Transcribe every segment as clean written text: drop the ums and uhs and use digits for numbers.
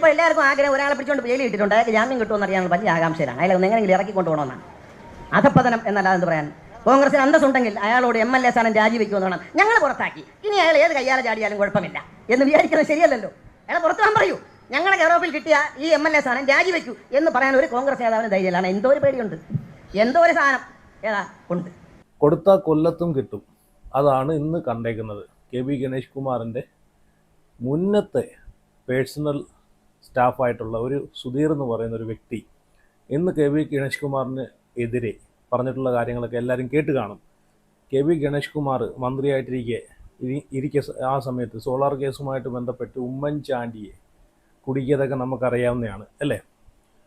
ഇപ്പോൾ എല്ലാവർക്കും ആഗ്രഹം ഒരാളെ പിടിച്ചുകൊണ്ട് ജയിലിൽ ഇട്ടിട്ടുണ്ട്, അയാൾക്ക് ജാമ്യം കിട്ടുമെന്ന് അറിയാനുള്ള വലിയ ആകാംക്ഷയിലാണ്. അയാൾ എങ്ങനെയെങ്കിലും ഇറക്കി കൊണ്ടുപോകണമെന്നാണ്. അധപ്പതനം എന്നല്ലാതെ എന്ത് പറയാൻ. കോൺഗ്രസിന് അന്തസ്സുണ്ടെങ്കിൽ അയാളോട് MLA സ്ഥാനം രാജിവെക്കുമെന്ന് വേണം. ഞങ്ങൾ പുറത്താക്കി, ഇനി അയാൾ ഏത് കയ്യാലെ ചാടിയാലും കുഴപ്പമില്ല എന്ന് വിചാരിക്കുന്നത് ശരിയല്ലല്ലോ. അയാളെ പുറത്തു പോകാൻ പറയൂ. ഞങ്ങളുടെ യൂറോപ്പിൽ കിട്ടിയ ഈ MLA സ്ഥാനം രാജിവെക്കൂ എന്ന് പറയാൻ ഒരു കോൺഗ്രസ് നേതാവിന് ധൈര്യമാണ്. എന്തോ ഒരു പേടിയുണ്ട്, എന്തോ ഒരു സാധനം ഏതാ ഉണ്ട്. കൊടുത്താൽ കൊല്ലത്തും കിട്ടും. അതാണ് ഇന്ന് കണ്ടേക്കുന്നത്. KB ഗണേഷ് കുമാറിൻ്റെ മുന്നത്തെ പേഴ്സണൽ സ്റ്റാഫായിട്ടുള്ള ഒരു സുധീർ എന്ന് പറയുന്ന ഒരു വ്യക്തി ഇന്ന് KB ഗണേഷ് കുമാറിന് എതിരെ പറഞ്ഞിട്ടുള്ള കാര്യങ്ങളൊക്കെ എല്ലാവരും കേട്ട് കാണും. KB ഗണേഷ് കുമാർ മന്ത്രിയായിട്ടിരിക്കെ ആ സമയത്ത് സോളാർ കേസുമായിട്ട് ബന്ധപ്പെട്ട് ഉമ്മൻചാണ്ടിയെ കുടുക്കിയതൊക്കെ നമുക്കറിയാവുന്നതാണ് അല്ലേ.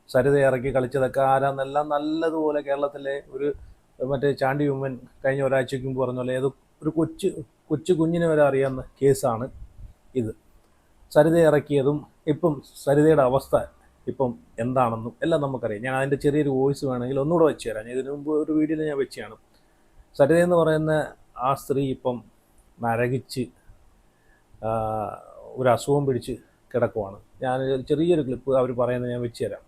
സരിത ഇറക്കി കളിച്ചതൊക്കെ ആരാന്നെല്ലാം നല്ലതുപോലെ കേരളത്തിലെ ഒരു മറ്റേ ചാണ്ടി ഉമ്മൻ കഴിഞ്ഞ ഒരാഴ്ചയ്ക്ക് മുമ്പ് പറഞ്ഞ പോലെ ഏതോ ഒരു കൊച്ചു കുഞ്ഞിനെ വരെ അറിയാവുന്ന കേസാണ് ഇത്. സരിത ഇറക്കിയതും ഇപ്പം സരിതയുടെ അവസ്ഥ ഇപ്പം എന്താണെന്നും എല്ലാം നമുക്കറിയാം. ഞാൻ അതിൻ്റെ ചെറിയൊരു വോയിസ് വേണമെങ്കിൽ ഒന്നുകൂടെ വെച്ച് തരാം. ഇതിനു മുമ്പ് ഒരു വീഡിയോയിൽ ഞാൻ വെച്ചാണ്. സരിത എന്ന് പറയുന്ന ആ സ്ത്രീ ഇപ്പം നരകിച്ച് ഒരു അസുഖം പിടിച്ച് കിടക്കുവാണ്. ഞാൻ ചെറിയൊരു ക്ലിപ്പ് അവർ പറയുന്നത് ഞാൻ വെച്ച് തരാം.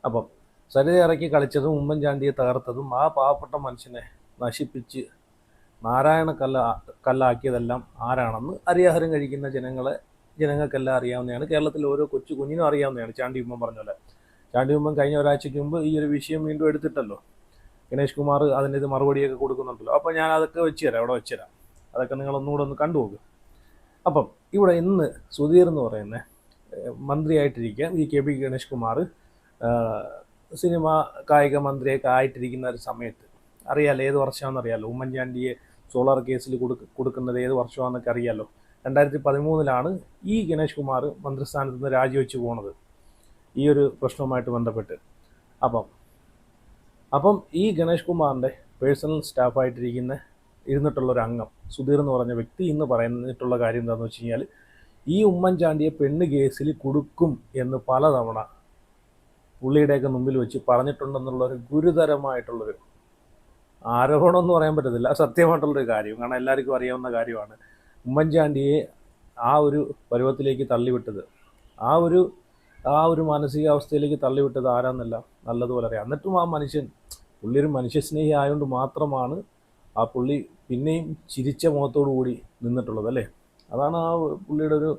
അപ്പം സരിത ഇറക്കി കളിച്ചതും ഉമ്മൻചാണ്ടിയെ തകർത്തതും ആ പാവപ്പെട്ട മനുഷ്യനെ നശിപ്പിച്ച് നാരായണ കല്ലാക്കിയതെല്ലാം ആരാണെന്ന് അരിയാഹാരം കഴിക്കുന്ന ജനങ്ങൾക്കെല്ലാം അറിയാവുന്നതാണ്. കേരളത്തിൽ ഓരോ കൊച്ചു കുഞ്ഞിനും അറിയാവുന്നതാണ്. ചാണ്ടി ഉമ്മൻ പറഞ്ഞ പോലെ. ചാണ്ടി ഉമ്മൻ കഴിഞ്ഞ ഒരാഴ്ചയ്ക്ക് മുമ്പ് ഈ ഒരു വിഷയം വീണ്ടും എടുത്തിട്ടല്ലോ. ഗണേഷ് കുമാർ അതിൻ്റെ ഇത് മറുപടിയൊക്കെ കൊടുക്കുന്നുണ്ടല്ലോ. അപ്പോൾ ഞാൻ അതൊക്കെ വെച്ച് തരാം, അവിടെ വെച്ച് തരാം. അതൊക്കെ നിങ്ങളൊന്നുകൂടെ ഒന്ന് കണ്ടുപോകും. അപ്പം ഇവിടെ ഇന്ന് സുധീർ എന്ന് പറയുന്ന മന്ത്രിയായിട്ടിരിക്കുക ഈ KB ഗണേഷ് കുമാർ സിനിമ കായിക മന്ത്രിയൊക്കെ ആയിട്ടിരിക്കുന്ന ഒരു സമയത്ത് അറിയാമല്ലോ, ഏത് വർഷമാണെന്ന് അറിയാമല്ലോ. ഉമ്മൻചാണ്ടിയെ സോളാർ കേസിൽ കൊടുക്കുന്നത് ഏത് വർഷമാണെന്നൊക്കെ അറിയാമല്ലോ. 2013 ഈ ഗണേഷ് കുമാർ മന്ത്രിസ്ഥാനത്ത് നിന്ന് രാജിവെച്ച് പോകുന്നത് ഈ ഒരു പ്രശ്നവുമായിട്ട് ബന്ധപ്പെട്ട്. അപ്പം ഈ ഗണേഷ് കുമാറിൻ്റെ പേഴ്സണൽ സ്റ്റാഫായിട്ടിരുന്നിട്ടുള്ളൊരു അംഗം സുധീർ എന്ന് പറഞ്ഞ വ്യക്തി ഇന്ന് പറഞ്ഞിട്ടുള്ള കാര്യം എന്താണെന്ന് വെച്ച് കഴിഞ്ഞാൽ ഈ ഉമ്മൻചാണ്ടിയെ പെണ്ണ് കേസിൽ കൊടുക്കും എന്ന് പലതവണ പുള്ളിയുടെയൊക്കെ മുമ്പിൽ വെച്ച് പറഞ്ഞിട്ടുണ്ടെന്നുള്ളൊരു ഗുരുതരമായിട്ടുള്ളൊരു ആരോപണം എന്ന് പറയാൻ പറ്റത്തില്ല, സത്യമായിട്ടുള്ളൊരു കാര്യം. കാരണം എല്ലാവർക്കും അറിയാവുന്ന കാര്യമാണ്. ഉമ്മൻചാണ്ടിയെ ആ ഒരു പരുവത്തിലേക്ക് തള്ളിവിട്ടത്, ആ ഒരു മാനസികാവസ്ഥയിലേക്ക് തള്ളിവിട്ടത് ആരാന്നല്ല നല്ലതുപോലെ അറിയാം. എന്നിട്ടും ആ മനുഷ്യൻ, പുള്ളി ഒരു മനുഷ്യസ്നേഹി ആയതുകൊണ്ട് മാത്രമാണ് ആ പുള്ളി പിന്നെയും ചിരിച്ച മുഖത്തോടു കൂടി നിന്നിട്ടുള്ളത് അല്ലേ. അതാണ് ആ പുള്ളിയുടെ ഒരു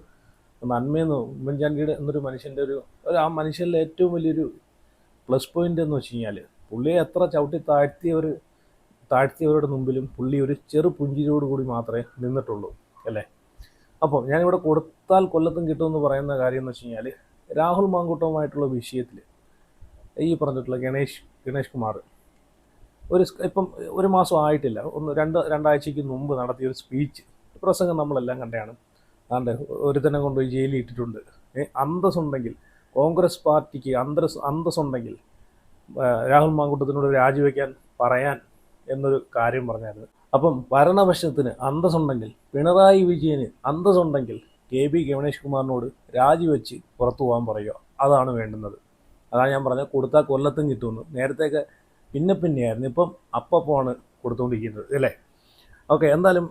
നന്മയെന്ന്. ഉമ്മൻചാണ്ടിയുടെ എന്നൊരു മനുഷ്യൻ്റെ ഒരു ആ മനുഷ്യൻ്റെ ഏറ്റവും വലിയൊരു പ്ലസ് പോയിൻ്റ് എന്ന് വെച്ച് കഴിഞ്ഞാൽ പുള്ളിയെ എത്ര ചവിട്ടി താഴ്ത്തിയവരുടെ മുമ്പിലും പുള്ളി ഒരു ചെറു പുഞ്ചിരിയോടുകൂടി മാത്രമേ നിന്നിട്ടുള്ളൂ അല്ലേ. അപ്പോൾ ഞാനിവിടെ കൊടുത്താൽ കൊല്ലത്തും കിട്ടുമെന്ന് പറയുന്ന കാര്യം എന്ന് വെച്ച് കഴിഞ്ഞാൽ രാഹുൽ മാങ്കൂട്ടവുമായിട്ടുള്ള വിഷയത്തിൽ ഈ പറഞ്ഞിട്ടുള്ള ഗണേഷ് കുമാർ ഇപ്പം ഒരു മാസം ആയിട്ടില്ല, രണ്ടാഴ്ചയ്ക്ക് മുമ്പ് നടത്തിയൊരു സ്പീച്ച് പ്രസംഗം നമ്മളെല്ലാം കണ്ടതാണ്. അതുകൊണ്ട് ഒരുത്തനെ കൊണ്ടുപോയി ജയിലിൽ ഇട്ടിട്ടുണ്ട്. അന്തസ്സുണ്ടെങ്കിൽ, കോൺഗ്രസ് പാർട്ടിക്ക് അന്തസ്സുണ്ടെങ്കിൽ രാഹുൽ മാങ്കൂട്ടത്തിനോട് രാജിവെക്കാൻ പറയാൻ എന്നൊരു കാര്യം പറഞ്ഞായിരുന്നു. അപ്പം ഭരണപക്ഷത്തിന് അന്തസ്സുണ്ടെങ്കിൽ, പിണറായി വിജയന് അന്തസ്സുണ്ടെങ്കിൽ KB ഗണേഷ് കുമാറിനോട് രാജിവെച്ച് പുറത്തു പോകാൻ പറയുക. അതാണ് വേണ്ടുന്നത്. അതാണ് ഞാൻ പറഞ്ഞത് കൊടുത്താൽ കൊല്ലത്തും കിട്ടുമെന്ന്. നേരത്തെയൊക്കെ പിന്നെയായിരുന്നു, ഇപ്പം അപ്പമാണ് കൊടുത്തുകൊണ്ടിരിക്കുന്നത് അല്ലേ. ഓക്കെ, എന്തായാലും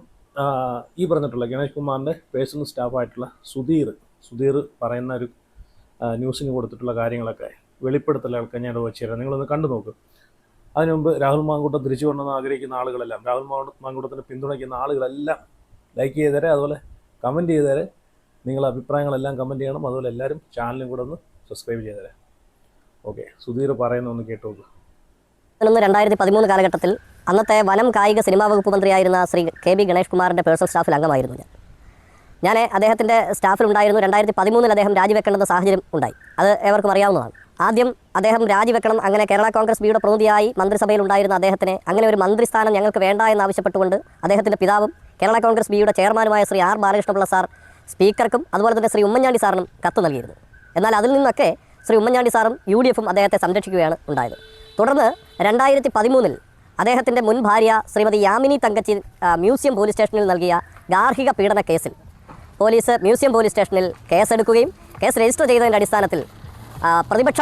ഈ പറഞ്ഞിട്ടുള്ള ഗണേഷ് കുമാറിൻ്റെ പേഴ്സണൽ സ്റ്റാഫായിട്ടുള്ള സുധീർ പറയുന്ന ഒരു ന്യൂസിന് കൊടുത്തിട്ടുള്ള കാര്യങ്ങളൊക്കെ വെളിപ്പെടുത്തലുകളൊക്കെ ഞാൻ വെച്ച് തരാം. നിങ്ങളൊന്ന് കണ്ടു നോക്ക്. അതിനു മുമ്പ് രാഹുൽ മാങ്കൂട്ടം തിരിച്ചു കൊണ്ടുവന്ന് ആഗ്രഹിക്കുന്ന ആളുകളെല്ലാം, രാഹുൽ മാങ്കൂട്ടത്തിനെ പിന്തുണയ്ക്കുന്ന ആളുകളെല്ലാം ലൈക്ക് ചെയ്തേരെ, അതുപോലെ കമൻറ്റ് ചെയ്തേരെ. നിങ്ങളുടെ അഭിപ്രായങ്ങളെല്ലാം കമൻറ്റ് ചെയ്യണം. അതുപോലെ എല്ലാവരും ചാനലും കൂടെ ഒന്ന് സബ്സ്ക്രൈബ് ചെയ്തേരെ. ഓക്കെ, സുധീർ പറയുന്ന ഒന്ന് കേട്ടു നോക്ക്. 2013 കാലഘട്ടത്തിൽ അന്നത്തെ വനം കായിക സിനിമാ വകുപ്പ് മന്ത്രിയായിരുന്ന ശ്രീ KB ഗണേഷ് കുമാറിൻ്റെ പേഴ്സണൽ സ്റ്റാഫിൽ അംഗമായിരുന്നു ഞാൻ അദ്ദേഹത്തിൻ്റെ സ്റ്റാഫിലുണ്ടായിരുന്നു. 2013 അദ്ദേഹം രാജിവെക്കേണ്ടുന്ന സാഹചര്യം ഉണ്ടായി. അത് ഏവർക്കും അറിയാവുന്നതാണ്. ആദ്യം അദ്ദേഹം രാജിവെക്കണം, അങ്ങനെ കേരള കോൺഗ്രസ് ബിയുടെ പ്രതിനിധിയായി മന്ത്രിസഭയിൽ ഉണ്ടായിരുന്ന അദ്ദേഹത്തിന് അങ്ങനെ ഒരു മന്ത്രിസ്ഥാനം ഞങ്ങൾക്ക് വേണ്ട എന്നാവശ്യപ്പെട്ടുകൊണ്ട് അദ്ദേഹത്തിൻ്റെ പിതാവും കേരള കോൺഗ്രസ് ബിയുടെ ചെയർമാനുമായ ശ്രീ R ബാലകൃഷ്ണപിള്ള സാർ സ്പീക്കർക്കും അതുപോലെ തന്നെ ശ്രീ ഉമ്മൻചാണ്ടി സാറിനും കത്ത് നൽകിയിരുന്നു. എന്നാൽ അതിൽ നിന്നൊക്കെ ശ്രീ ഉമ്മൻചാണ്ടി സാറും UDFും അദ്ദേഹത്തെ സംരക്ഷിക്കുകയാണ് ഉണ്ടായത്. തുടർന്ന് 2013 അദ്ദേഹത്തിൻ്റെ മുൻ ഭാര്യ ശ്രീമതി യാമിനി തങ്കച്ചി മ്യൂസിയം പോലീസ് സ്റ്റേഷനിൽ നൽകിയ ഗാർഹിക പീഡന കേസിൽ മ്യൂസിയം പോലീസ് സ്റ്റേഷനിൽ കേസെടുക്കുകയും കേസ് രജിസ്റ്റർ ചെയ്തതിൻ്റെ അടിസ്ഥാനത്തിൽ പ്രതിപക്ഷ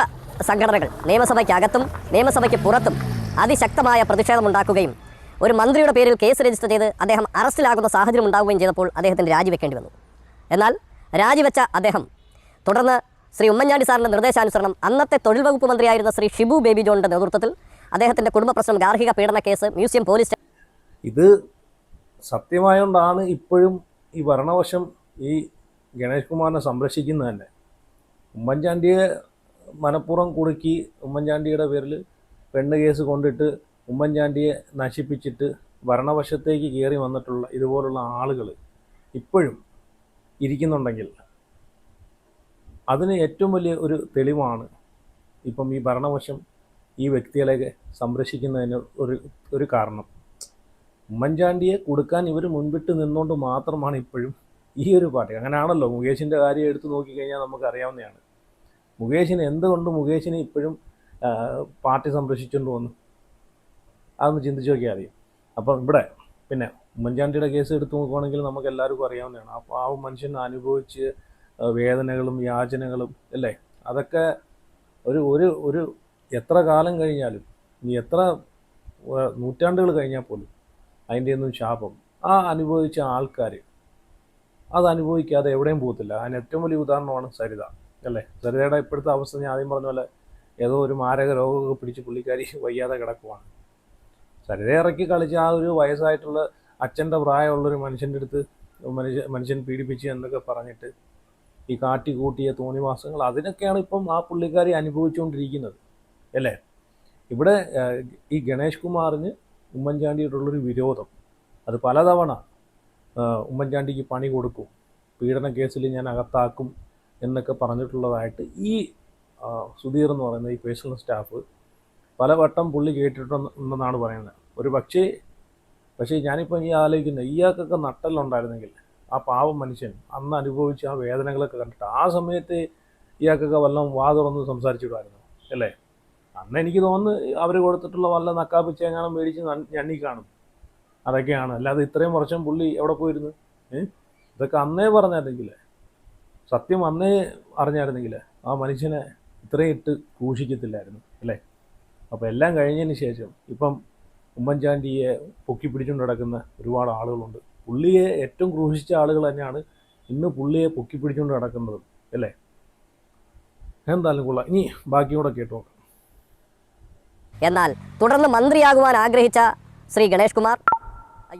സംഘടനകൾ നിയമസഭയ്ക്കകത്തും നിയമസഭയ്ക്ക് പുറത്തും അതിശക്തമായ പ്രതിഷേധമുണ്ടാക്കുകയും ഒരു മന്ത്രിയുടെ പേരിൽ കേസ് രജിസ്റ്റർ ചെയ്ത് അദ്ദേഹം അറസ്റ്റിലാകുന്ന സാഹചര്യം ഉണ്ടാവുകയും ചെയ്തപ്പോൾ അദ്ദേഹത്തിന് രാജിവെക്കേണ്ടി വന്നു. എന്നാൽ രാജിവെച്ച അദ്ദേഹം തുടർന്ന് ശ്രീ ഉമ്മൻചാണ്ടി സാറിൻ്റെ നിർദ്ദേശാനുസരണം അന്നത്തെ തൊഴിൽ വകുപ്പ് മന്ത്രിയായിരുന്ന ശ്രീ ഷിബു ബേബി ജോണിൻ്റെ നേതൃത്വത്തിൽ അദ്ദേഹത്തിൻ്റെ കുടുംബ പ്രശ്നം ഗാർഹിക പീഡന കേസ് മ്യൂസിയം പോലീസ് ഇത് സത്യമായോണ്ടാണ് ഇപ്പോഴും ഈ ഭരണവശം ഈ ഗണേഷ് കുമാറിനെ സംരക്ഷിക്കുന്നത് തന്നെ. ഉമ്മൻചാണ്ടിയെ മനഃപൂർവ്വം കുടുക്കി ഉമ്മൻചാണ്ടിയുടെ പേരിൽ പെണ്ണ് കേസ് കൊണ്ടിട്ട് ഉമ്മൻചാണ്ടിയെ നശിപ്പിച്ചിട്ട് ഭരണവശത്തേക്ക് കയറി വന്നിട്ടുള്ള ഇതുപോലുള്ള ആളുകൾ ഇപ്പോഴും ഇരിക്കുന്നുണ്ടെങ്കിൽ അതിന് ഏറ്റവും വലിയ ഒരു തെളിവാണ് ഇപ്പം ഈ ഭരണവശം ഈ വ്യക്തികളെ സംരക്ഷിക്കുന്നതിന് ഒരു കാരണം. ഉമ്മൻചാണ്ടിയെ കൊടുക്കാൻ ഇവർ മുൻപിട്ട് നിന്നുകൊണ്ട് മാത്രമാണ് ഇപ്പോഴും ഈ ഒരു പാർട്ടി. അങ്ങനെയാണല്ലോ മുകേഷിൻ്റെ കാര്യം എടുത്തു നോക്കിക്കഴിഞ്ഞാൽ നമുക്കറിയാവുന്നതാണ്. മുകേഷിന് എന്തുകൊണ്ട് മുകേഷിനെ ഇപ്പോഴും പാർട്ടി സംരക്ഷിച്ചുകൊണ്ട് വന്നു, അതൊന്ന് ചിന്തിച്ച് നോക്കിയാൽ അറിയാം. അപ്പം ഇവിടെ പിന്നെ ഉമ്മൻചാണ്ടിയുടെ കേസ് എടുത്തു നോക്കുവാണെങ്കിൽ നമുക്ക് എല്ലാവർക്കും അറിയാവുന്നതാണ്. അപ്പോൾ ആ മനുഷ്യൻ അനുഭവിച്ച് വേദനകളും യാചനകളും അല്ലേ, അതൊക്കെ ഒരു ഒരു ഒരു എത്ര കാലം കഴിഞ്ഞാലും ഇനി എത്ര നൂറ്റാണ്ടുകൾ കഴിഞ്ഞാൽ പോലും അതിൻ്റെ ഒന്നും ശാപം ആ അനുഭവിച്ച ആൾക്കാർ അത് അനുഭവിക്കാതെ എവിടെയും പോകത്തില്ല. അതിന് ഏറ്റവും വലിയ ഉദാഹരണമാണ് സരിത അല്ലേ. സരിതയുടെ ഇപ്പോഴത്തെ അവസ്ഥ ഞാൻ ആദ്യം പറഞ്ഞ പോലെ ഏതോ ഒരു മാരക രോഗമൊക്കെ പിടിച്ച് പുള്ളിക്കാരി വയ്യാതെ കിടക്കുവാണ്. സരിത ഇറക്കി കളിച്ച് ആ ഒരു വയസ്സായിട്ടുള്ള അച്ഛൻ്റെ പ്രായമുള്ളൊരു മനുഷ്യൻ്റെ അടുത്ത് മനുഷ്യൻ പീഡിപ്പിച്ച് എന്നൊക്കെ പറഞ്ഞിട്ട് ഈ കാട്ടിക്കൂട്ടിയ തോന്നിവാസങ്ങൾ അതിനൊക്കെയാണ് ഇപ്പം ആ പുള്ളിക്കാരി അനുഭവിച്ചുകൊണ്ടിരിക്കുന്നത് അല്ലേ. ഇവിടെ ഈ ഗണേഷ് കുമാറിന് ഉമ്മൻചാണ്ടിയോടുള്ളൊരു വിരോധം അത് പലതവണ ഉമ്മൻചാണ്ടിക്ക് പണി കൊടുക്കും, പീഡന കേസിൽ ഞാൻ അകത്താക്കും എന്നൊക്കെ പറഞ്ഞിട്ടുള്ളതായിട്ട് ഈ സുധീർ എന്ന് പറയുന്ന ഈ പേഴ്സണൽ സ്റ്റാഫ് പലവട്ടം പുള്ളി കേട്ടിട്ടുണ്ടെന്നാണ് പറയുന്നത്. ഒരു പക്ഷേ ഞാനിപ്പോൾ ഈ ആലോചിക്കുന്നത് ഇയാൾക്കൊക്കെ നട്ടലുണ്ടായിരുന്നെങ്കിൽ ആ പാവം മനുഷ്യൻ അന്ന് അനുഭവിച്ച ആ വേദനകളൊക്കെ കണ്ടിട്ട് ആ സമയത്ത് ഇയാൾക്കൊക്കെ വല്ലതും വാ തുറന്ന് സംസാരിച്ചിടുമായിരുന്നു അല്ലേ. അന്ന് എനിക്ക് തോന്നുന്നു അവർ കൊടുത്തിട്ടുള്ള വല്ല നക്കാപ്പിച്ചെങ്ങാനും മേടിച്ച് ഞണ്ണി കാണും, അതൊക്കെയാണ്. അല്ലാതെ ഇത്രയും വർഷം പുള്ളി എവിടെ പോയിരുന്നു? ഇതൊക്കെ അന്നേ പറഞ്ഞായിരുന്നെങ്കിൽ, സത്യം അന്നേ അറിഞ്ഞായിരുന്നെങ്കിൽ ആ മനുഷ്യനെ ഇത്രയും ഇട്ട് ക്രൂശിക്കത്തില്ലായിരുന്നു അല്ലേ. അപ്പോൾ എല്ലാം കഴിഞ്ഞതിന് ശേഷം ഇപ്പം ഉമ്മൻചാണ്ടിയെ പൊക്കി പിടിച്ചുകൊണ്ട് നടക്കുന്ന ഒരുപാട് ആളുകളുണ്ട്. പുള്ളിയെ ഏറ്റവും ക്രൂശിച്ച ആളുകൾ തന്നെയാണ് ഇന്ന് പുള്ളിയെ പൊക്കി പിടിച്ചുകൊണ്ട് നടക്കുന്നതും അല്ലേ. എന്തായാലും കൊള്ളാം. ഇനി ബാക്കിയോടെ കേട്ടോ. എന്നാൽ തുടർന്ന് മന്ത്രിയാകുവാൻ ആഗ്രഹിച്ച ശ്രീ ഗണേഷ് കുമാർ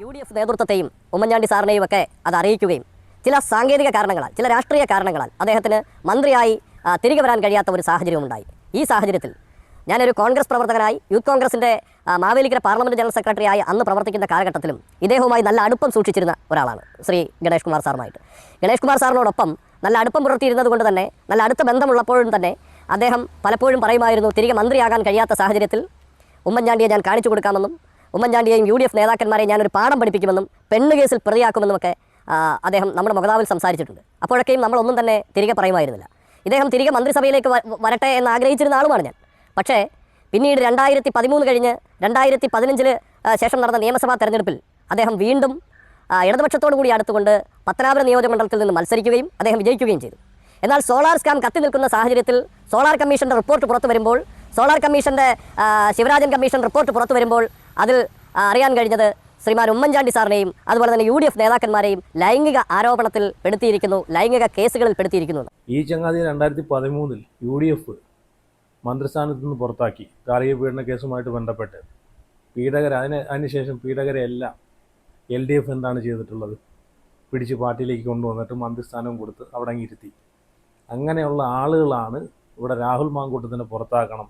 UDF നേതൃത്വത്തെയും ഉമ്മൻചാണ്ടി സാറിനെയും ഒക്കെ അത് അറിയിക്കുകയും ചില സാങ്കേതിക കാരണങ്ങളാൽ, ചില രാഷ്ട്രീയ കാരണങ്ങളാൽ അദ്ദേഹത്തിന് മന്ത്രിയായി തിരികെ വരാൻ കഴിയാത്ത ഒരു സാഹചര്യമുണ്ടായി. ഈ സാഹചര്യത്തിൽ ഞാനൊരു കോൺഗ്രസ് പ്രവർത്തകനായി യൂത്ത് കോൺഗ്രസിൻ്റെ മാവേലിക്കര പാർലമെൻറ്റ് ജനറൽ സെക്രട്ടറിയായി അന്ന് പ്രവർത്തിക്കുന്ന കാലഘട്ടത്തിലും ഇദ്ദേഹവുമായി നല്ല അടുപ്പം സൂക്ഷിച്ചിരുന്ന ഒരാളാണ് ശ്രീ ഗണേഷ് കുമാർ സാറുമായിട്ട്. ഗണേഷ് കുമാർ സാറിനോടൊപ്പം നല്ല അടുപ്പം പുലർത്തിയിരുന്നത് കൊണ്ട് തന്നെ, നല്ല അടുത്ത ബന്ധമുള്ളപ്പോഴും തന്നെ അദ്ദേഹം പലപ്പോഴും പറയുമായിരുന്നു തിരികെ മന്ത്രിയാകാൻ കഴിയാത്ത സാഹചര്യത്തിൽ ഉമ്മൻചാണ്ടിയെ ഞാൻ കാണിച്ചു കൊടുക്കാമെന്നും ഉമ്മൻചാണ്ടിയെയും UDF നേതാക്കന്മാരെയും ഞാനൊരു പാഠം പഠിപ്പിക്കുമെന്നും പെണ്ണ് കേസിൽ പ്രതിയാക്കുമെന്നുമൊക്കെ അദ്ദേഹം നമ്മുടെ മുഖതാവിൽ സംസാരിച്ചിട്ടുണ്ട്. അപ്പോഴൊക്കെയും നമ്മളൊന്നും തന്നെ തിരികെ പറയുമായിരുന്നില്ല. ഇദ്ദേഹം തിരികെ മന്ത്രിസഭയിലേക്ക് വരട്ടെ എന്ന് ആഗ്രഹിച്ചിരുന്ന ആളുമാണ് ഞാൻ. പക്ഷേ പിന്നീട് 2013 കഴിഞ്ഞ് 2015 ശേഷം നടന്ന നിയമസഭാ തെരഞ്ഞെടുപ്പിൽ അദ്ദേഹം വീണ്ടും ഇടതുപക്ഷത്തോടു കൂടി അടുത്തുകൊണ്ട് പത്തനാപുരം നിയോജകമണ്ഡലത്തിൽ നിന്ന് മത്സരിക്കുകയും അദ്ദേഹം വിജയിക്കുകയും ചെയ്തു. എന്നാൽ സോളാർ സ്കാം കത്തി നിൽക്കുന്ന സാഹചര്യത്തിൽ സോളാർ കമ്മീഷൻ്റെ റിപ്പോർട്ട് പുറത്തു വരുമ്പോൾ, സോളാർ കമ്മീഷൻ്റെ ശിവരാജൻ കമ്മീഷൻ റിപ്പോർട്ട് പുറത്തു വരുമ്പോൾ അതിൽ അറിയാൻ കഴിഞ്ഞത് ശ്രീമാൻ ഉമ്മൻചാണ്ടി സാറിനെയും അതുപോലെ തന്നെ UDF നേതാക്കന്മാരെയും ലൈംഗിക ആരോപണത്തിൽ പെടുത്തിയിരിക്കുന്നു, ലൈംഗിക കേസുകളിൽ പെടുത്തിയിരിക്കുന്നു. ഈ ചങ്ങാതി 2013 UDF മന്ത്രിസ്ഥാനത്ത് നിന്ന് പുറത്താക്കി ഗാർഹിക പീഡന കേസുമായിട്ട് ബന്ധപ്പെട്ട് അതിനുശേഷം പീഡകരെല്ലാം LDF എന്താണ് ചെയ്തിട്ടുള്ളത്? പിടിച്ച് പാർട്ടിയിലേക്ക് കൊണ്ടുവന്നിട്ട് മന്ത്രിസ്ഥാനം കൊടുത്ത് അവിടെ ഇരുത്തി. അങ്ങനെയുള്ള ആളുകളാണ് ഇവിടെ രാഹുൽ മാങ്കൂട്ടത്തിനെ പുറത്താക്കണം,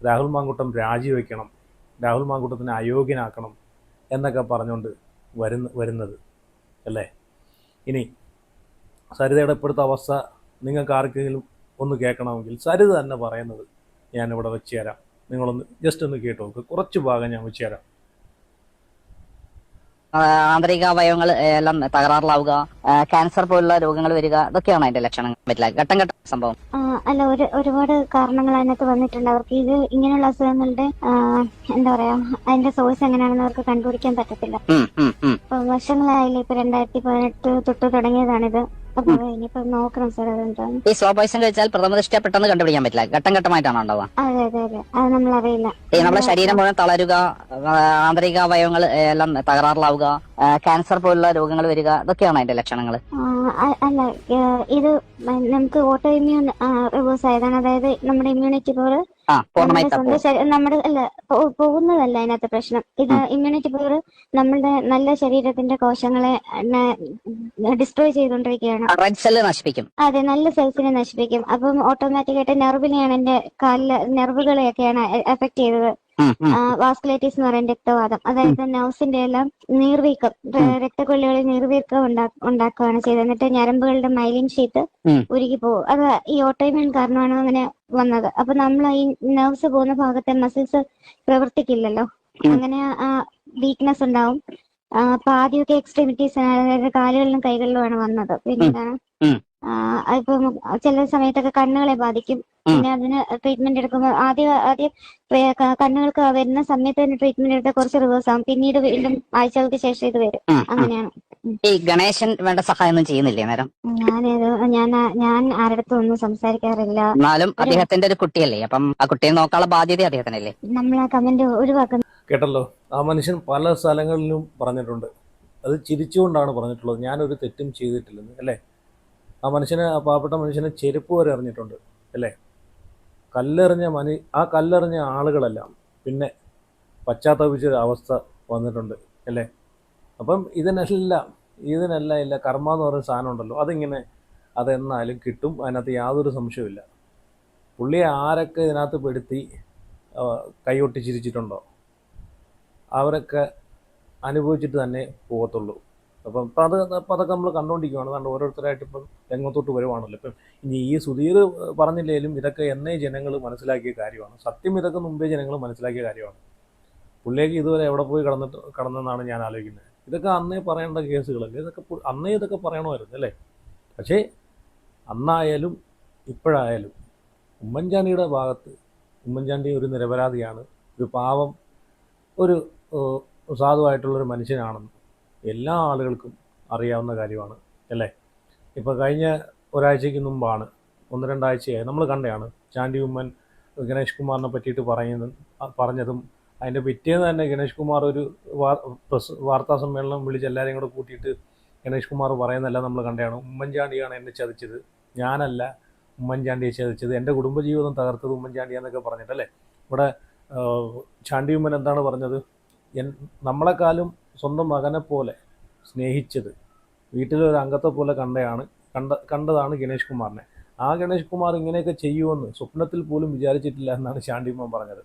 രാഹുൽ മാങ്കൂട്ടം രാജിവെക്കണം, രാഹുൽ മാങ്കൂട്ടത്തിനെ അയോഗ്യനാക്കണം എന്നൊക്കെ പറഞ്ഞുകൊണ്ട് വരുന്നത് അല്ലേ. ഇനി സരിതയുടെ ഇപ്പോഴത്തെ അവസ്ഥ നിങ്ങൾക്ക് ആർക്കെങ്കിലും ഒന്ന് കേൾക്കണമെങ്കിൽ സരിത തന്നെ പറയുന്നത് ഞാനിവിടെ വെച്ച് തരാം. നിങ്ങളൊന്ന് ജസ്റ്റ് ഒന്ന് കേട്ട് നോക്ക്. കുറച്ച് ഭാഗം ഞാൻ വെച്ച് തരാം. ആന്തരിക അവയവങ്ങൾ എല്ലാം തകരാറിലാവുക, ക്യാൻസർ പോലുള്ള രോഗങ്ങൾ വരിക, ഇതൊക്കെയാണ് അതിന്റെ ലക്ഷണങ്ങൾ. പറ്റില്ല ഘട്ടം ഘട്ട സംഭവം അല്ല, ഒരുപാട് കാരണങ്ങൾ അതിനകത്ത് വന്നിട്ടുണ്ട്. അവർക്ക് ഇത് ഇങ്ങനെയുള്ള അസുഖങ്ങളുടെ എന്താ പറയാ അതിന്റെ സോഴ്സ് എങ്ങനെയാണെന്ന് അവർക്ക് കണ്ടുപിടിക്കാൻ പറ്റത്തില്ല. വർഷങ്ങളായില്ല, ഇപ്പൊ 2018 തൊട്ട് തുടങ്ങിയതാണിത്. അപ്പൊ ഇനിയിപ്പോ നോക്കണം സാർ അതെന്താണ്. ഈ സ്ലോ പോയിസൺ കഴിച്ചാൽ പ്രഥമ ദൃഷ്ട്യാ പെട്ടെന്ന് കണ്ടുപിടിക്കാൻ പറ്റില്ല, ഘട്ടം ഘട്ടമായിട്ടാണോ ഉണ്ടാവുക? അതെ അതെ അതെ, അത് നമ്മളറിയില്ല. ഈ നമ്മുടെ ശരീരം മുഴുവൻ തളരുക, ആന്തരിക അവയവങ്ങൾ എല്ലാം തകരാറിലാവുക, ക്യാൻസർ പോലുള്ള രോഗങ്ങൾ വരിക, ഇതൊക്കെയാണ് അതിന്റെ ലക്ഷണങ്ങൾ. അല്ല, ഇത് നമുക്ക് ഓട്ടോ ഇമ്മ്യൂൺ റിവേഴ്സ് ആയതാണ്. അതായത് നമ്മുടെ ഇമ്മ്യൂണിറ്റി പവർ പൂർണ്ണമായി നമ്മുടെ അല്ല പോകുന്നതല്ല അതിനകത്ത് പ്രശ്നം. ഇത് ഇമ്മ്യൂണിറ്റി പവർ നമ്മളുടെ നല്ല ശരീരത്തിന്റെ കോശങ്ങളെ ഡിസ്ട്രോയ് ചെയ്തുകൊണ്ടിരിക്കുകയാണ്. റെഡ് സെല്ല് നശിപ്പിക്കും. അതെ, നല്ല സെൽസിനെ നശിപ്പിക്കും. അപ്പം ഓട്ടോമാറ്റിക് ആയിട്ട് നെർവിനെയാണ്, എന്റെ കാലിലെ നെർവുകളെയൊക്കെയാണ് എഫക്ട് ചെയ്തത്. വാസ്കുലൈറ്റിസ് എന്ന് പറയുന്ന രക്തവാദം, അതായത് നെർവ്സിന്റെ എല്ലാം നീർവീക്കം, രക്തക്കൊള്ളികളിൽ നീർവീക്കം ഉണ്ടാക്കുകയാണ് ചെയ്തത്. എന്നിട്ട് ഞരമ്പുകളുടെ മൈലിൻ ഷീറ്റ് ഉരുകി പോകും. അത് ഈ ഓട്ടോഇമ്യൂൺ കാരണമാണ് അങ്ങനെ വന്നത്. അപ്പൊ നമ്മൾ ഈ നെർവ്സ് പോകുന്ന ഭാഗത്തെ മസിൽസ് പ്രവർത്തിക്കില്ലല്ലോ, അങ്ങനെ വീക്ക്നെസ് ഉണ്ടാവും. അപ്പൊ ആദ്യമൊക്കെ എക്സ്ട്രീമിറ്റീസ്, അതായത് കാലുകളിലും കൈകളിലുമാണ് വന്നത്. പിന്നീടാണ് ഇപ്പം ചില സമയത്തൊക്കെ കണ്ണുകളെ ബാധിക്കും. പിന്നെ അതിന് ട്രീറ്റ്മെന്റ് എടുക്കുമ്പോൾ ആദ്യം കണ്ണുകൾക്ക് വരുന്ന സമയത്ത് തന്നെ ട്രീറ്റ്മെന്റ് എടുത്താൽ കുറച്ച് റിവേഴ്സ് ആവും. പിന്നീട് വീണ്ടും ആഴ്ചകൾക്ക് ശേഷം ഇത് വരും. അങ്ങനെയാണ്. ഈ ഗണേശൻ വേണ്ട സഹായം ഒന്നും ചെയ്യുന്നില്ലേ നേരം? ഞാൻ ആരുടെ ഒന്നും സംസാരിക്കാറില്ല. എന്നാലും അദ്ദേഹത്തിന്റെ ഒരു കുട്ടിയല്ലേ, അപ്പം ആ കുട്ടിയെ നോക്കാനുള്ള ബാധ്യത അദ്ദേഹത്തിനല്ലേ? നമ്മൾ ആ കമന്റ് ഒഴിവാക്കുന്നു. കേട്ടല്ലോ, ആ മനുഷ്യൻ പല സ്ഥലങ്ങളിലും പറഞ്ഞിട്ടുണ്ട്. അത് ചിരിച്ചുകൊണ്ടാണ് പറഞ്ഞിട്ടുള്ളത്, ഞാനൊരു തെറ്റും ചെയ്തിട്ടില്ലെന്ന്, അല്ലേ? ആ മനുഷ്യനെ, ആ പാവപ്പെട്ട മനുഷ്യനെ ചെരുപ്പ് വരെ എറിഞ്ഞിട്ടുണ്ട്, അല്ലേ? ആ കല്ലെറിഞ്ഞ ആളുകളെല്ലാം പിന്നെ പശ്ചാത്തപിച്ചൊരു അവസ്ഥ വന്നിട്ടുണ്ട്, അല്ലേ? അപ്പം ഇതിനെല്ലാം ഇല്ല കർമ്മ എന്ന് പറയുന്ന സാധനം ഉണ്ടല്ലോ, അതെന്നാലും കിട്ടും, അതിനകത്ത് യാതൊരു സംശയവുമില്ല. പുള്ളിയെ ആരൊക്കെ ഇതിനകത്ത് പെടുത്തി കൈയൊട്ടി ചിരിച്ചിട്ടുണ്ടോ അവരൊക്കെ അനുഭവിച്ചിട്ട് തന്നെ പോകത്തുള്ളൂ. അപ്പം അതൊക്കെ നമ്മൾ കണ്ടുകൊണ്ടിരിക്കുകയാണ്. അതുകൊണ്ട് ഓരോരുത്തരായിട്ട് ഇപ്പം രംഗത്തോട്ട് വരുവാണല്ലോ. ഇപ്പം ഇനി ഈ സുധീർ പറഞ്ഞില്ലേലും ഇതൊക്കെ എന്നേ ജനങ്ങൾ മനസ്സിലാക്കിയ കാര്യമാണ്. സത്യം ഇതൊക്കെ മുമ്പേ ജനങ്ങൾ മനസ്സിലാക്കിയ കാര്യമാണ്. പുള്ളിയേക്ക് ഇതുവരെ എവിടെ പോയി കടന്നെന്നാണ് ഞാൻ ആലോചിക്കുന്നത്. ഇതൊക്കെ അന്നേ പറയേണ്ട കേസുകളല്ലേ, അന്നേ ഇതൊക്കെ പറയണമായിരുന്നു, അല്ലേ? പക്ഷേ അന്നായാലും ഇപ്പോഴായാലും ഉമ്മൻചാണ്ടിയുടെ ഭാഗത്ത്, ഉമ്മൻചാണ്ടി ഒരു നിരപരാധിയാണ്, ഒരു പാവം, ഒരു സാധുവായിട്ടുള്ളൊരു മനുഷ്യനാണെന്ന് എല്ലാ ആളുകൾക്കും അറിയാവുന്ന കാര്യമാണ്, അല്ലേ? ഇപ്പോൾ കഴിഞ്ഞ ഒരാഴ്ചയ്ക്ക് മുമ്പാണ്, 1-2 ആഴ്ചയായി നമ്മൾ കണ്ടതാണ്, ചാണ്ടി ഉമ്മൻ ഗണേഷ് കുമാറിനെ പറ്റിയിട്ട് പറഞ്ഞതും അതിൻ്റെ പിറ്റേന്ന് തന്നെ ഗണേഷ് കുമാർ ഒരു വാർത്താ സമ്മേളനം വിളിച്ച് എല്ലാവരെയും കൂടെ കൂട്ടിയിട്ട് ഗണേഷ് കുമാർ പറയുന്നതെല്ലാം നമ്മൾ കണ്ടതാണ്. ഉമ്മൻചാണ്ടിയാണ് എന്നെ ചതിച്ചത്, ഞാനല്ല ഉമ്മൻചാണ്ടിയെ ചതിച്ചത്, എൻ്റെ കുടുംബജീവിതം തകർത്തത് ഉമ്മൻചാണ്ടിയാന്നൊക്കെ പറഞ്ഞിട്ടല്ലേ. ഇവിടെ ചാണ്ടി ഉമ്മൻ എന്താണ് പറഞ്ഞത്? നമ്മളെക്കാളും സ്വന്തം മകനെ പോലെ സ്നേഹിച്ചത്, വീട്ടിലൊരു അംഗത്തെ പോലെ കണ്ടതാണ് ഗണേഷ് കുമാറിനെ. ആ ഗണേഷ് കുമാർ ഇങ്ങനെയൊക്കെ ചെയ്യുമെന്ന് സ്വപ്നത്തിൽ പോലും വിചാരിച്ചിട്ടില്ല എന്നാണ് ചാണ്ടി ഉമ്മൻ പറഞ്ഞത്.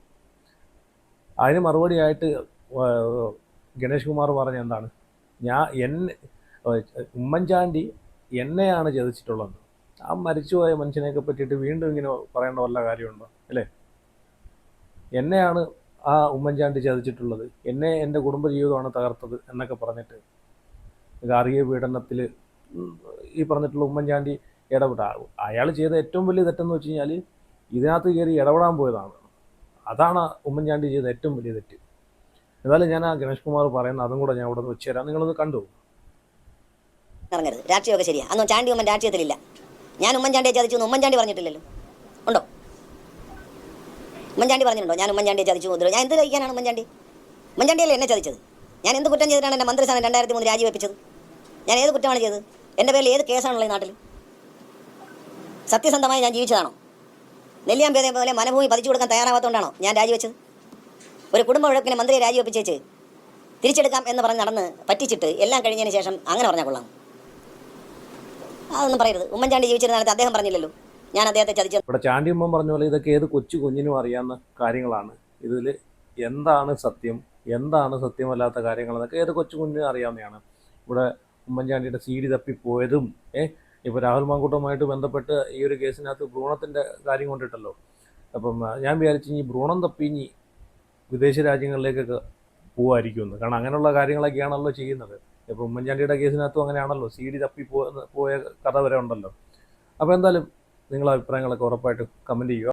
അതിന് മറുപടിയായിട്ട് ഗണേഷ് കുമാർ പറഞ്ഞ എന്താണ്? ഉമ്മൻചാണ്ടി എന്നെയാണ് ചതിച്ചിട്ടുള്ളത്. ആ മരിച്ചുപോയ മനുഷ്യനെയൊക്കെ പറ്റിയിട്ട് വീണ്ടും ഇങ്ങനെ പറയേണ്ട വല്ല കാര്യമുണ്ടോ, അല്ലേ? എന്നെയാണ് ആ ഉമ്മൻചാണ്ടി ചതിച്ചിട്ടുള്ളത്, എൻ്റെ കുടുംബജീവിതമാണ് തകർത്തത് എന്നൊക്കെ പറഞ്ഞിട്ട് ഗാർഹിക പീഡനത്തിൽ ഈ പറഞ്ഞിട്ടുള്ള ഉമ്മൻചാണ്ടി ഇടപെട്ട അയാൾ ചെയ്ത ഏറ്റവും വലിയ തെറ്റെന്ന് വെച്ച് കഴിഞ്ഞാൽ ഇതിനകത്ത് കയറി ഇടപെടാൻ പോയതാണ്. അതാണ് ഉമ്മൻചാണ്ടി ചെയ്ത ഏറ്റവും വലിയ തെറ്റ്. എന്നാലും ഞാൻ ആ ഗണേഷ് കുമാർ പറയുന്ന അതും കൂടെ ഞാൻ ഇവിടെ നിന്ന് വെച്ചുതരാം, നിങ്ങളൊന്ന് കണ്ടു. ഇറങ്ങരുത്, രാഷ്ട്രീയമൊക്കെ ശരിയാ. അന്ന് ചാണ്ടി ഉമ്മൻ രാഷ്ട്രീയത്തിലില്ല. ഞാൻ ഉമ്മൻചാണ്ടിയെ ചതിച്ചു എന്ന് ഉമ്മൻചാണ്ടി പറഞ്ഞിട്ടില്ലല്ലോ, ഉണ്ടോ? ഉമ്മൻചാണ്ടി പറഞ്ഞിട്ടുണ്ടോ ഞാൻ ഉമ്മൻചാണ്ടിയെ ചതിച്ചു? ഞാൻ എന്ത് കഴിക്കാനാണ് ഉമ്മൻചാണ്ടിയല്ലേ എന്നെ ചതിച്ചത്? ഞാൻ എന്ത് കുറ്റം ചെയ്തിട്ടാണ് എൻ്റെ മന്ത്രിസ്ഥാനം 2003 രാജിവെപ്പിച്ചത്? ഞാൻ ഏത് കുറ്റമാണ് ചെയ്തത്? എൻ്റെ പേരിൽ ഏത് കേസാണുള്ളത് ഈ നാട്ടിൽ? സത്യസന്ധമായി ഞാൻ ജീവിച്ചതാണോ? നെല്ലിയാമ്പേതയെ പോലെ മനഭൂമി പതിച്ചു കൊടുക്കാൻ തയ്യാറാവാത്തതുകൊണ്ടാണോ ഞാൻ രാജിവെച്ചത്? ഒരു കുടുംബ വഴക്കിനെ മന്ത്രിയെ രാജിവെപ്പിച്ചേച്ച് തിരിച്ചെടുക്കാം എന്ന് പറഞ്ഞ് നടന്ന് പറ്റിച്ചിട്ട് എല്ലാം കഴിഞ്ഞതിന് ശേഷം അങ്ങനെ പറഞ്ഞാൽ കൊള്ളാം. അതൊന്നും പറയരുത്. ഉമ്മൻചാണ്ടി ജീവിച്ചിരുന്ന കാലത്ത് അദ്ദേഹം പറഞ്ഞില്ലല്ലോ ഞാൻ അദ്ദേഹത്തെ ചതിച്ചത്. ഇവിടെ ചാണ്ടി ഉമ്മൻ പറഞ്ഞ പോലെ ഇതൊക്കെ ഏത് കൊച്ചു കുഞ്ഞിനും അറിയാവുന്ന കാര്യങ്ങളാണ്. ഇതിൽ എന്താണ് സത്യം, എന്താണ് സത്യമല്ലാത്ത കാര്യങ്ങളെന്നൊക്കെ ഏത് കൊച്ചു കുഞ്ഞിനും അറിയാവുന്നതാണ്. ഇവിടെ ഉമ്മൻചാണ്ടിയുടെ CD തപ്പിപ്പോയതും ഇപ്പോൾ രാഹുൽ മാങ്കൂട്ടവുമായിട്ട് ബന്ധപ്പെട്ട് ഈ ഒരു കേസിനകത്ത് ഭ്രൂണത്തിൻ്റെ കാര്യം കൊണ്ടിട്ടല്ലോ. അപ്പം ഞാൻ വിചാരിച്ചു ഈ ഭ്രൂണം തപ്പി ഇനി വിദേശ രാജ്യങ്ങളിലേക്കൊക്കെ പോവായിരിക്കുമെന്ന്. കാരണം അങ്ങനെയുള്ള കാര്യങ്ങളൊക്കെയാണല്ലോ ചെയ്യുന്നത്. ഇപ്പോൾ ഉമ്മൻചാണ്ടിയുടെ കേസിനകത്തും അങ്ങനെയാണല്ലോ, CD തപ്പി പോയ കഥ വരെ ഉണ്ടല്ലോ. അപ്പോൾ എന്തായാലും നിങ്ങളുടെ അഭിപ്രായങ്ങളൊക്കെ ഉറപ്പായിട്ട് കമൻറ്റ് ചെയ്യുക.